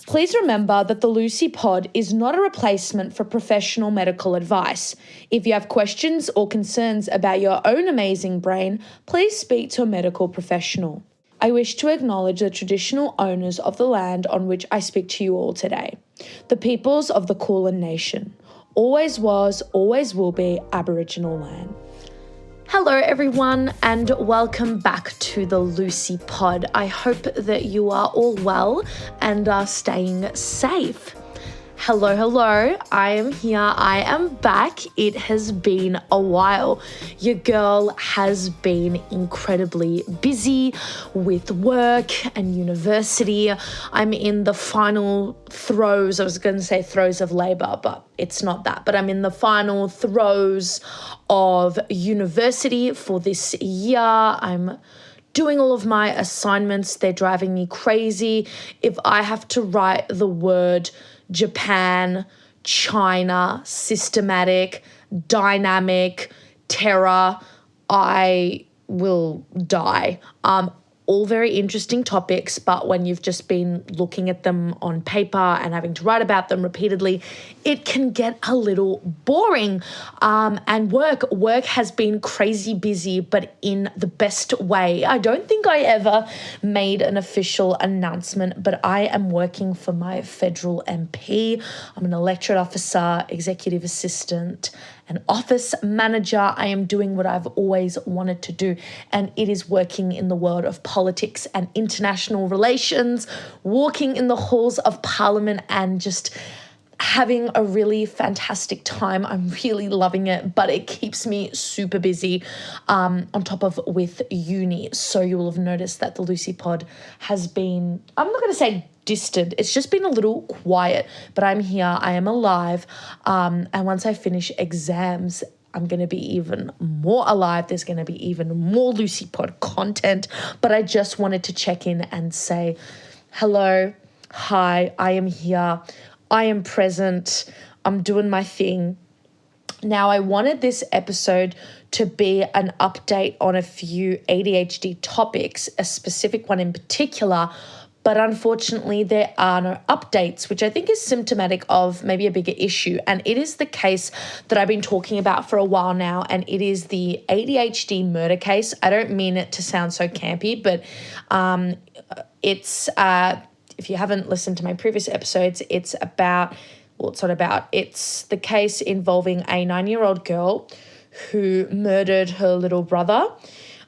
Please remember that the Lucie Pod is not a replacement for professional medical advice. If you have questions or concerns about your own amazing brain, please speak to a medical professional. I wish to acknowledge the traditional owners of the land on which I speak to you all today, the peoples of the Kulin Nation. Always was, always will be Aboriginal land. Hello everyone and welcome back to the Lucie Pod. I hope that you are all well and are staying safe. Hello, I am here, I am back. It has been a while. Your girl has been incredibly busy with work and university. I'm in the final throes, I was going to say throes of labor, but it's not that, but I'm in the final throes of university for this year. I'm doing all of my assignments. They're driving me crazy. If I have to write the word Japan, China, systematic, dynamic, terror, I will die. All very interesting topics, but when you've just been looking at them on paper and having to write about them repeatedly, it can get a little boring. And work has been crazy busy, but in the best way. I don't think I ever made an official announcement, but I am working for my federal MP. I'm an electorate officer, executive assistant, an office manager. I am doing what I've always wanted to do, and it is working in the world of politics and international relations, walking in the halls of Parliament and just having a really fantastic time. I'm really loving it, but it keeps me super busy on top of with uni. So you will have noticed that the Lucie Pod has been, I'm not going to say distant, it's just been a little quiet, but I'm here, I am alive. And once I finish exams, I'm going to be even more alive. There's going to be even more Lucie Pod content, but I just wanted to check in and say, hello, hi, I am here. I am present. I'm doing my thing. Now, I wanted this episode to be an update on a few ADHD topics, a specific one in particular, but unfortunately there are no updates, which I think is symptomatic of maybe a bigger issue. And it is the case that I've been talking about for a while now, and it is the ADHD murder case. I don't mean it to sound so campy, but it's if you haven't listened to my previous episodes, it's the case involving a 9-year-old girl who murdered her little brother.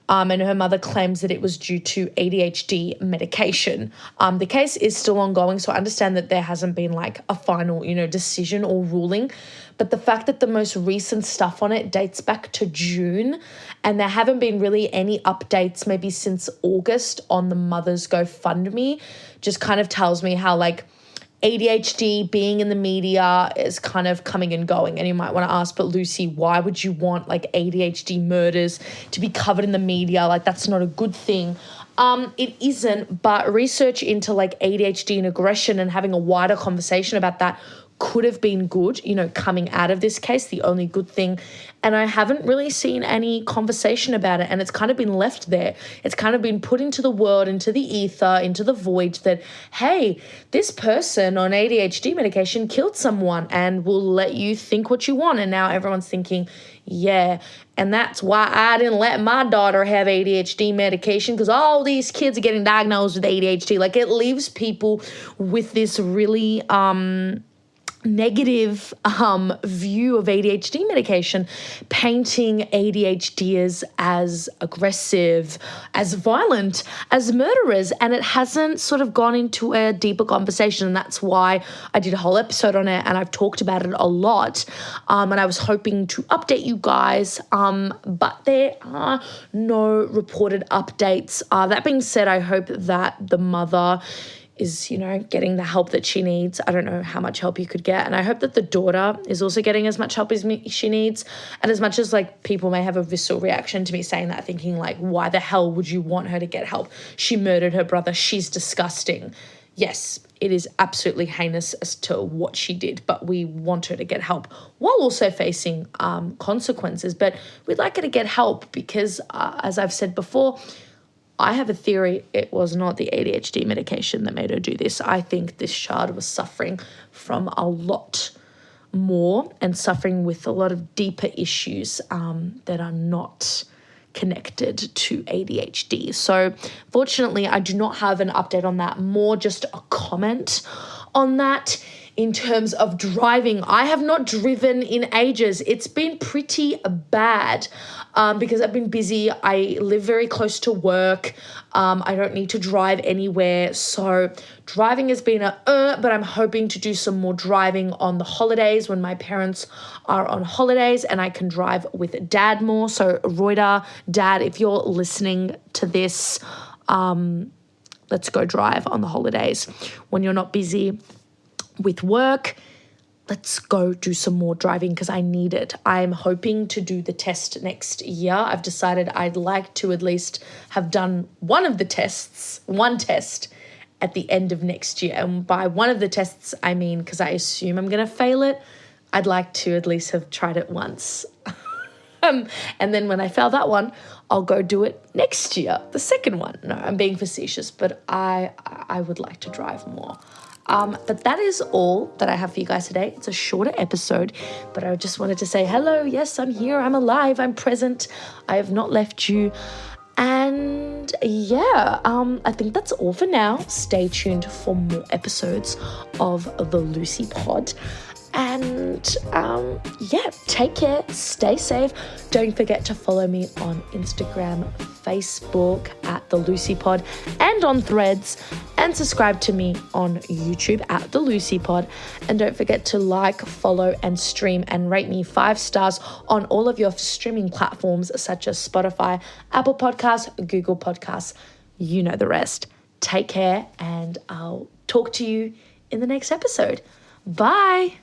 And her mother claims that it was due to ADHD medication. The case is still ongoing, so I understand that there hasn't been like a final, decision or ruling. But the fact that the most recent stuff on it dates back to June, and there haven't been really any updates maybe since August on the mother's GoFundMe, just kind of tells me how like ADHD being in the media is kind of coming and going. And you might want to ask, but Lucie, why would you want like ADHD murders to be covered in the media? Like that's not a good thing. It isn't, but research into like ADHD and aggression and having a wider conversation about that could have been good, coming out of this case, the only good thing. And I haven't really seen any conversation about it, and it's kind of been left there. It's kind of been put into the world, into the ether, into the void that, hey, this person on ADHD medication killed someone, and we'll let you think what you want. And now everyone's thinking, yeah, and that's why I didn't let my daughter have ADHD medication, because all these kids are getting diagnosed with ADHD. Like it leaves people with this really negative view of ADHD medication, painting ADHDers as aggressive, as violent, as murderers, and it hasn't sort of gone into a deeper conversation, and that's why I did a whole episode on it, and I've talked about it a lot, and I was hoping to update you guys, but there are no reported updates. That being said, I hope that the mother is, getting the help that she needs. I don't know how much help you could get. And I hope that the daughter is also getting as much help as she needs. And as much as like people may have a visceral reaction to me saying that, thinking like, why the hell would you want her to get help? She murdered her brother. She's disgusting. Yes, it is absolutely heinous as to what she did, but we want her to get help while also facing consequences. But we'd like her to get help because, as I've said before, I have a theory it was not the ADHD medication that made her do this. I think this child was suffering from a lot more and suffering with a lot of deeper issues that are not connected to ADHD. So fortunately, I do not have an update on that, more just a comment on that. In terms of driving, I have not driven in ages. It's been pretty bad because I've been busy. I live very close to work. I don't need to drive anywhere. So driving has been but I'm hoping to do some more driving on the holidays when my parents are on holidays and I can drive with Dad more. So Reuter, Dad, if you're listening to this, let's go drive on the holidays when you're not busy with work. Let's go do some more driving because I need it. I'm hoping to do the test next year. I've decided I'd like to at least have done one test at the end of next year. And by one of the tests, I mean, because I assume I'm going to fail it, I'd like to at least have tried it once. And then when I fail that one, I'll go do it next year, the second one. No, I'm being facetious, but I would like to drive more. But that is all that I have for you guys today. It's a shorter episode, but I just wanted to say hello. Yes, I'm here. I'm alive. I'm present. I have not left you. And yeah, I think that's all for now. Stay tuned for more episodes of the Lucie Pod. And yeah, take care, stay safe. Don't forget to follow me on Instagram, Facebook at the Lucie Pod, and on Threads, and subscribe to me on YouTube at the Lucie Pod. And don't forget to like, follow, and stream and rate me 5 stars on all of your streaming platforms such as Spotify, Apple Podcasts, Google Podcasts. You know the rest. Take care, and I'll talk to you in the next episode. Bye.